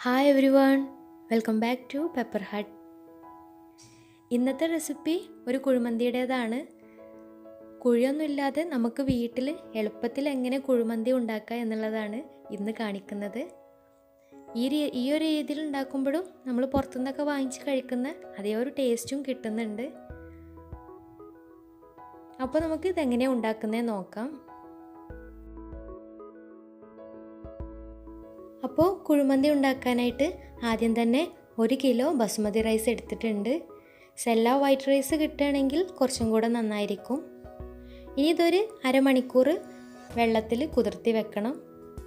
Hi everyone, welcome back to Pepper Hut. ഇന്നത്തെ recipe ഒരു കുഴിമന്തിയുടേതാണ്. കുഴിയൊന്നുമില്ലാതെ നമുക്ക് വീട്ടിൽ എളുപ്പത്തിൽ എങ്ങനെ കുഴിമന്തി ഉണ്ടാക്കുക എന്നുള്ളതാണ് ഇന്ന് കാണിക്കുന്നത്. ഈ ഒരു രീതിയിൽ ഉണ്ടാക്കുമ്പോഴും നമ്മൾ പുറത്തുനിന്നൊക്കെ വാങ്ങിച്ച് കഴിക്കുന്ന അതേ ഒരു ടേസ്റ്റും കിട്ടുന്നുണ്ട്. അപ്പോൾ നമുക്ക് ഇതെങ്ങനെയാണ് ഉണ്ടാക്കുന്നതെന്ന് നോക്കാം. അപ്പോൾ കുഴിമന്തി ഉണ്ടാക്കാനായിട്ട് ആദ്യം തന്നെ 1 കിലോ ബസുമതി റൈസ് എടുത്തിട്ടുണ്ട്. സെല്ല വൈറ്റ് റൈസ് കിട്ടുകയാണെങ്കിൽ കുറച്ചും കൂടെ നന്നായിരിക്കും. ഇനി ഇതൊരു അരമണിക്കൂർ വെള്ളത്തിൽ കുതിർത്തി വെക്കണം.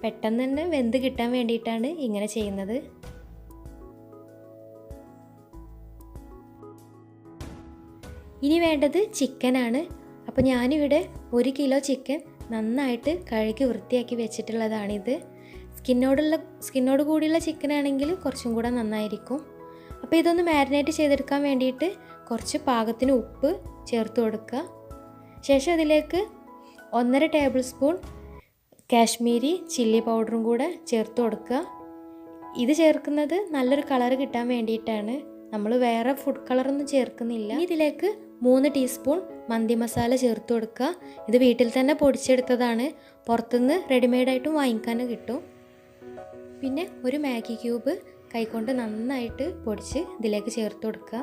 പെട്ടെന്ന് തന്നെ വെന്ത് കിട്ടാൻ വേണ്ടിയിട്ടാണ് ഇങ്ങനെ ചെയ്യുന്നത്. ഇനി വേണ്ടത് ചിക്കനാണ്. അപ്പോൾ ഞാനിവിടെ 1 കിലോ ചിക്കൻ നന്നായിട്ട് കഴുകി വൃത്തിയാക്കി വെച്ചിട്ടുള്ളതാണിത്. സ്കിന്നോട് കൂടിയുള്ള ചിക്കനാണെങ്കിൽ കുറച്ചും കൂടെ നന്നായിരിക്കും. അപ്പോൾ ഇതൊന്ന് മാരിനേറ്റ് ചെയ്തെടുക്കാൻ വേണ്ടിയിട്ട് കുറച്ച് പാകത്തിന് ഉപ്പ് ചേർത്ത് കൊടുക്കുക. ശേഷം അതിലേക്ക് 1.5 ടേബിൾ സ്പൂൺ കാശ്മീരി ചില്ലി പൗഡറും കൂടെ ചേർത്ത് കൊടുക്കുക. ഇത് ചേർക്കുന്നത് നല്ലൊരു കളർ കിട്ടാൻ വേണ്ടിയിട്ടാണ്. നമ്മൾ വേറെ ഫുഡ് കളറൊന്നും ചേർക്കുന്നില്ല. ഇതിലേക്ക് 3 ടീസ്പൂൺ മന്തി മസാല ചേർത്ത് കൊടുക്കുക. ഇത് വീട്ടിൽ തന്നെ പൊടിച്ചെടുത്തതാണ്. പുറത്തുനിന്ന് റെഡിമെയ്ഡായിട്ടും വാങ്ങിക്കാൻ കിട്ടും. പിന്നെ ഒരു മാഗി ക്യൂബ് കൈകൊണ്ട് നന്നായിട്ട് പൊടിച്ച് ഇതിലേക്ക് ചേർത്ത് കൊടുക്കുക.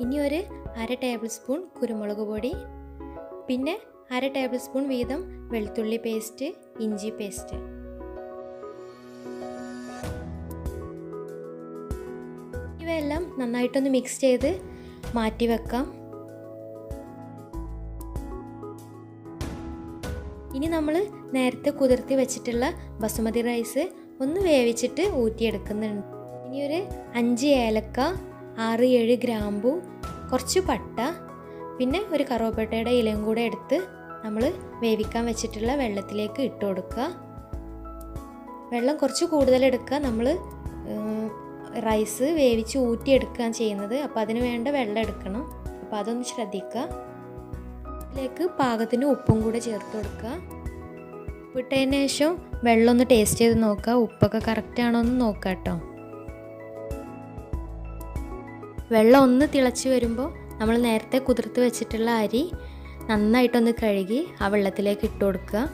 ഇനി ഒരു 1/2 ടേബിൾ സ്പൂൺ കുരുമുളക് പൊടി, പിന്നെ 1/2 ടേബിൾ സ്പൂൺ വീതം വെളുത്തുള്ളി പേസ്റ്റ്, ഇഞ്ചി പേസ്റ്റ്. ഇവയെല്ലാം നന്നായിട്ടൊന്ന് മിക്സ് ചെയ്ത് മാറ്റി വെക്കാം. ഇനി നമ്മൾ നേരത്തെ കുതിർത്തി വെച്ചിട്ടുള്ള ബസുമതി റൈസ് ഒന്ന് വേവിച്ചിട്ട് ഊറ്റിയെടുക്കുന്നുണ്ട്. ഇനി ഒരു 5 ഏലക്ക, 6-7 ഗ്രാമ്പു, കുറച്ച് പട്ട, പിന്നെ ഒരു കറുവപ്പട്ടയുടെ ഇലയും കൂടെ എടുത്ത് നമ്മൾ വേവിക്കാൻ വെച്ചിട്ടുള്ള വെള്ളത്തിലേക്ക് ഇട്ട് കൊടുക്കുക. വെള്ളം കുറച്ച് കൂടുതൽ എടുക്കുക. നമ്മൾ റൈസ് വേവിച്ച് ഊറ്റിയെടുക്കുകയാണ് ചെയ്യുന്നത്. അപ്പോൾ അതിന് വേണ്ട വെള്ളം എടുക്കണം. അപ്പോൾ അതൊന്ന് ശ്രദ്ധിക്കുക. ഇതിലേക്ക് പാകത്തിന് ഉപ്പും കൂടെ ചേർത്ത് കൊടുക്കുക. ഉപ്പിട്ടതിന് ശേഷം വെള്ളം ഒന്ന് ടേസ്റ്റ് ചെയ്ത് നോക്കുക. ഉപ്പൊക്കെ കറക്റ്റ് ആണോ എന്ന് നോക്കുക കേട്ടോ. വെള്ളം ഒന്ന് തിളച്ച് വരുമ്പോൾ നമ്മൾ നേരത്തെ കുതിർത്ത് വെച്ചിട്ടുള്ള അരി നന്നായിട്ടൊന്ന് കഴുകി ആ വെള്ളത്തിലേക്ക് ഇട്ട് കൊടുക്കുക.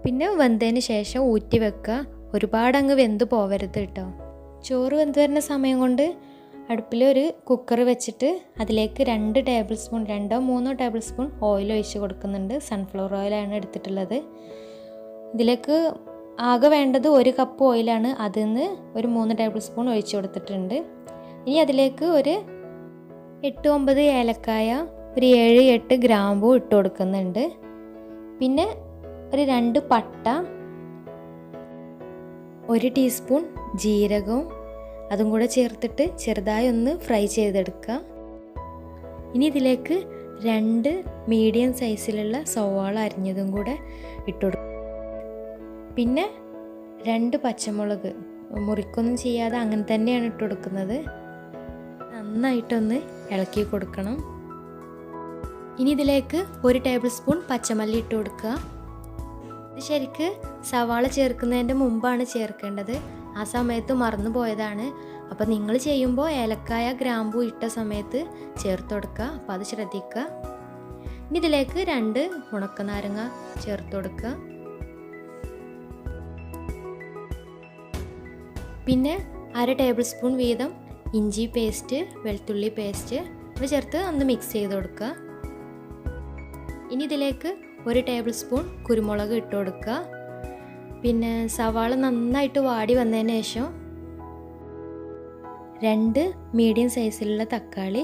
പിന്നെ വെന്തതിന് ശേഷം ഊറ്റി വെക്കുക. ഒരുപാട് അങ്ങ് വെന്ത് പോവരുത് കേട്ടോ. ചോറ് വെന്ത് വരുന്ന സമയം കൊണ്ട് അടുപ്പിൽ ഒരു കുക്കർ വെച്ചിട്ട് അതിലേക്ക് 2 table spoon 2-3 table spoon oil ഒഴിച്ച് കൊടുക്കുന്നുണ്ട്. സൺഫ്ലവർ ഓയിലാണ് എടുത്തിട്ടുള്ളത്. ഇതിലേക്ക് ആകെ വേണ്ടത് 1 കപ്പ് ഓയിലാണ്. അതിൽ നിന്ന് ഒരു 3 ടേബിൾ സ്പൂൺ ഒഴിച്ച് കൊടുത്തിട്ടുണ്ട്. ഇനി അതിലേക്ക് ഒരു 8-9 ഏലക്കായ, ഒരു 7-8 ഗ്രാമ്പൂ ഇട്ട് കൊടുക്കുന്നുണ്ട്. പിന്നെ ഒരു 2 പട്ട, 1 ടീസ്പൂൺ ജീരകവും അതും കൂടെ ചേർത്തിട്ട് ചെറുതായി ഒന്ന് ഫ്രൈ ചെയ്തെടുക്കുക. ഇനി ഇതിലേക്ക് 2 മീഡിയം സൈസിലുള്ള സവാള അരിഞ്ഞതും കൂടെ ഇട്ട് കൊടുക്കുക. പിന്നെ 2 പച്ചമുളക് മുറിക്കൊന്നും ചെയ്യാതെ അങ്ങനെ തന്നെയാണ് ഇട്ട് കൊടുക്കുന്നത്. നന്നായിട്ടൊന്ന് ഇളക്കി കൊടുക്കണം. ഇനി ഇതിലേക്ക് 1 ടേബിൾ സ്പൂൺ പച്ചമല്ലി ഇട്ട് കൊടുക്കുക. ഇത് ശരിക്ക് സവാള ചേർക്കുന്നതിൻ്റെ മുമ്പാണ് ചേർക്കേണ്ടത്. ആ സമയത്ത് മറന്നു പോയതാണ്. അപ്പോൾ നിങ്ങൾ ചെയ്യുമ്പോൾ ഏലക്കായ ഗ്രാമ്പൂ ഇട്ട സമയത്ത് ചേർത്ത് കൊടുക്കുക. അപ്പോൾ അത് ശ്രദ്ധിക്കുക. ഇനി ഇതിലേക്ക് 2 ഉണക്കനാരങ്ങ ചേർത്ത് കൊടുക്കുക. പിന്നെ 1/2 ടേബിൾ സ്പൂൺ വീതം ഇഞ്ചി പേസ്റ്റ്, വെളുത്തുള്ളി പേസ്റ്റ് ഇവ ചേർത്ത് ഒന്ന് മിക്സ് ചെയ്ത് കൊടുക്കുക. ഇനി ഇതിലേക്ക് 1 ടേബിൾ സ്പൂൺ കുരുമുളക് ഇട്ട് കൊടുക്കുക. പിന്നെ സവാള നന്നായിട്ട് വാടി വന്നതിന് ശേഷം 2 മീഡിയം സൈസിലുള്ള തക്കാളി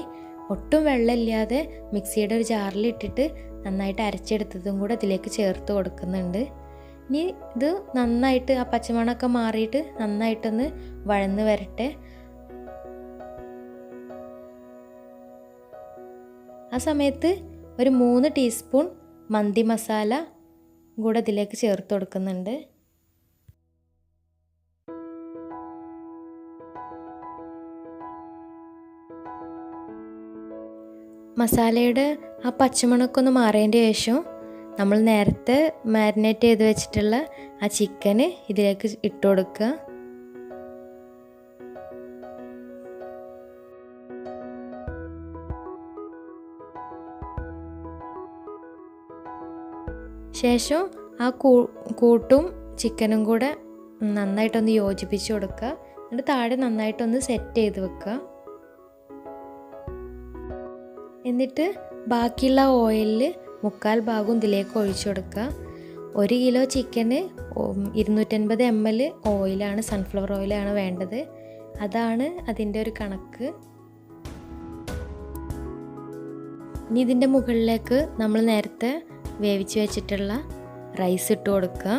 ഒട്ടും വെള്ളമില്ലാതെ മിക്സിയുടെ ഒരു ജാറിൽ ഇട്ടിട്ട് നന്നായിട്ട് അരച്ചെടുത്തതും കൂടെ ഇതിലേക്ക് ചേർത്ത് കൊടുക്കുന്നുണ്ട്. ഇനി ഇത് നന്നായിട്ട് ആ പച്ചമണമൊക്കെ മാറിയിട്ട് നന്നായിട്ടൊന്ന് വഴന്ന് വരട്ടെ. ആ സമയത്ത് ഒരു 3 ടീസ്പൂൺ മന്തി മസാല കൂടെ ഇതിലേക്ക് ചേർത്ത് കൊടുക്കുന്നുണ്ട്. മസാലയുടെ ആ പച്ചമണമൊക്കെ ഒന്ന് മാറിയതിൻ്റെ ശേഷം നമ്മൾ നേരത്തെ മാരിനേറ്റ് ചെയ്ത് വെച്ചിട്ടുള്ള ആ ചിക്കന് ഇതിലേക്ക് ഇട്ട് കൊടുക്കുക. ശേഷം ആ കൂട്ടും ചിക്കനും കൂടെ നന്നായിട്ടൊന്ന് യോജിപ്പിച്ച് കൊടുക്കുക. എന്നിട്ട് താഴെ നന്നായിട്ടൊന്ന് സെറ്റ് ചെയ്ത് വെക്കുക. എന്നിട്ട് ബാക്കിയുള്ള ഓയിലിൽ 3/4 ഭാഗവും ഇതിലേക്ക് ഒഴിച്ചു കൊടുക്കുക. 1 കിലോ ചിക്കന് 250 ml ഓയിലാണ്, സൺഫ്ലവർ ഓയിലാണ് വേണ്ടത്. അതാണ് അതിൻ്റെ ഒരു കണക്ക്. ഇനി ഇതിൻ്റെ മുകളിലേക്ക് നമ്മൾ നേരത്തെ വേവിച്ച് വെച്ചിട്ടുള്ള റൈസ് ഇട്ട് കൊടുക്കുക.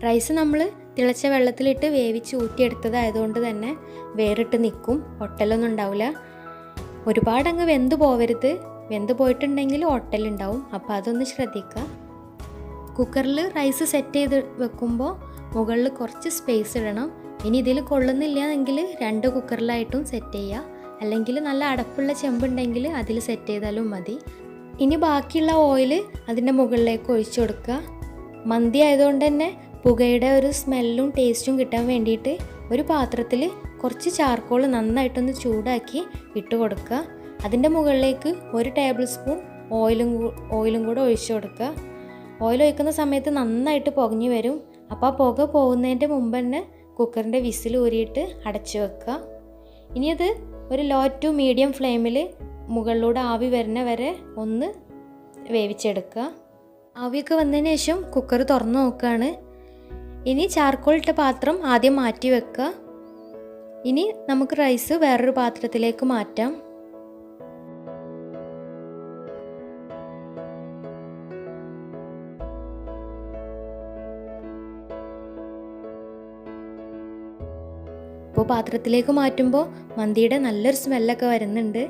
റൈസ് നമ്മൾ തിളച്ച വെള്ളത്തിലിട്ട് വേവിച്ച് ഊറ്റിയെടുത്തതായതുകൊണ്ട് തന്നെ വേറിട്ട് നിൽക്കും, ഒട്ടലൊന്നും ഉണ്ടാവില്ല. ഒരുപാടങ്ങ് വെന്ത് പോവരുത്, വെന്ത് പോയിട്ടുണ്ടെങ്കിൽ ഒട്ടലുണ്ടാവും. അപ്പോൾ അതൊന്ന് ശ്രദ്ധിക്കുക. കുക്കറിൽ റൈസ് സെറ്റ് ചെയ്ത് വെക്കുമ്പോൾ മുകളിൽ കുറച്ച് സ്പേസ് ഇടണം. ഇനി ഇതിൽ കൊള്ളുന്നില്ല എങ്കിൽ 2 കുക്കറിലായിട്ടും സെറ്റ് ചെയ്യുക. അല്ലെങ്കിൽ നല്ല അടപ്പുള്ള ചെമ്പുണ്ടെങ്കിൽ അതിൽ സെറ്റ് ചെയ്താലും മതി. ഇനി ബാക്കിയുള്ള ഓയിൽ അതിൻ്റെ മുകളിലേക്ക് ഒഴിച്ചു കൊടുക്കുക. മന്തി ആയതുകൊണ്ട് തന്നെ പുകയുടെ ഒരു സ്മെല്ലും ടേസ്റ്റും കിട്ടാൻ വേണ്ടിയിട്ട് ഒരു പാത്രത്തിൽ കുറച്ച് ചാർക്കോൾ നന്നായിട്ടൊന്ന് ചൂടാക്കി ഇട്ട് കൊടുക്കുക. അതിൻ്റെ മുകളിലേക്ക് 1 ടേബിൾ സ്പൂൺ ഓയിലും കൂടെ ഒഴിച്ചു കൊടുക്കുക. ഓയിൽ ഒഴിക്കുന്ന സമയത്ത് നന്നായിട്ട് പുകഞ്ഞു വരും. അപ്പോൾ ആ പുക പോകുന്നതിൻ്റെ മുമ്പ് തന്നെ കുക്കറിൻ്റെ വിസിൽ ഊരിയിട്ട് അടച്ചു വെക്കുക. ഇനി അത് ഒരു ലോ ടു മീഡിയം ഫ്ലെയിമിൽ മുകളിലൂടെ ആവി വരുന്ന വരെ ഒന്ന് വേവിച്ചെടുക്കുക. ആവിയൊക്കെ വന്നതിന് ശേഷം കുക്കർ തുറന്ന് നോക്കുകയാണ്. ഇനി ചാർക്കോൾ ഇട്ട പാത്രം ആദ്യം മാറ്റി വെക്കുക. ഇനി നമുക്ക് റൈസ് വേറൊരു പാത്രത്തിലേക്ക് മാറ്റാം. ഇപ്പോൾ പാത്രത്തിലേക്ക് മാറ്റുമ്പോൾ മന്തിയുടെ നല്ലൊരു സ്മെല്ലൊക്കെ വരുന്നുണ്ട്.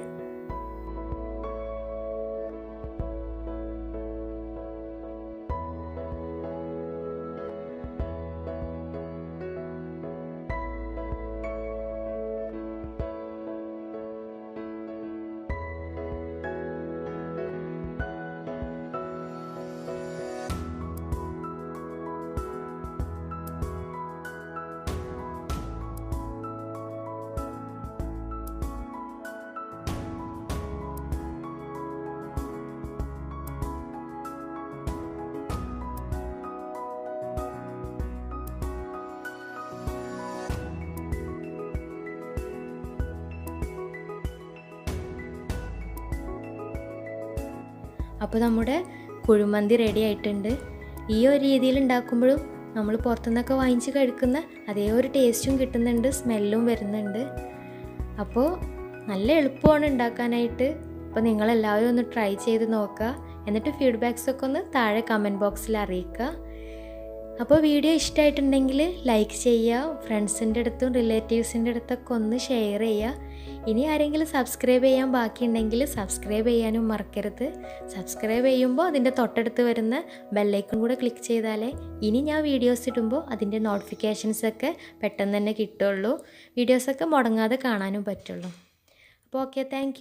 അപ്പോൾ നമ്മുടെ കുഴിമന്തി റെഡി ആയിട്ടുണ്ട്. ഈ ഒരു രീതിയിൽ ഉണ്ടാക്കുമ്പോഴും നമ്മൾ പുറത്തുനിന്നൊക്കെ വാങ്ങിച്ച് കഴിക്കുന്ന അതേ ഒരു ടേസ്റ്റും കിട്ടുന്നുണ്ട്, സ്മെല്ലും വരുന്നുണ്ട്. അപ്പോൾ നല്ല എളുപ്പമാണ് ഉണ്ടാക്കാനായിട്ട്. അപ്പോൾ നിങ്ങളെല്ലാവരും ഒന്ന് ട്രൈ ചെയ്ത് നോക്കുക. എന്നിട്ട് ഫീഡ്ബാക്സൊക്കെ ഒന്ന് താഴെ കമൻറ്റ് ബോക്സിൽ അറിയിക്കുക. അപ്പോൾ വീഡിയോ ഇഷ്ടമായിട്ടുണ്ടെങ്കിൽ ലൈക്ക് ചെയ്യുക, ഫ്രണ്ട്സിൻ്റെ അടുത്തും റിലേറ്റീവ്സിൻ്റെ അടുത്തൊക്കെ ഒന്ന് ഷെയർ ചെയ്യുക. ഇനി ആരെങ്കിലും സബ്സ്ക്രൈബ് ചെയ്യാൻ ബാക്കിയുണ്ടെങ്കിൽ സബ്സ്ക്രൈബ് ചെയ്യാനും മറക്കരുത്. സബ്സ്ക്രൈബ് ചെയ്യുമ്പോൾ അതിൻ്റെ തൊട്ടടുത്ത് വരുന്ന ബെല്ലൈക്കൺ കൂടെ ക്ലിക്ക് ചെയ്താലേ ഇനി ഞാൻ വീഡിയോസ് ഇടുമ്പോൾ അതിൻ്റെ നോട്ടിഫിക്കേഷൻസൊക്കെ പെട്ടെന്ന് തന്നെ കിട്ടുള്ളൂ. വീഡിയോസൊക്കെ മുടങ്ങാതെ കാണാനും പറ്റുള്ളൂ. അപ്പോൾ ഓക്കെ, താങ്ക്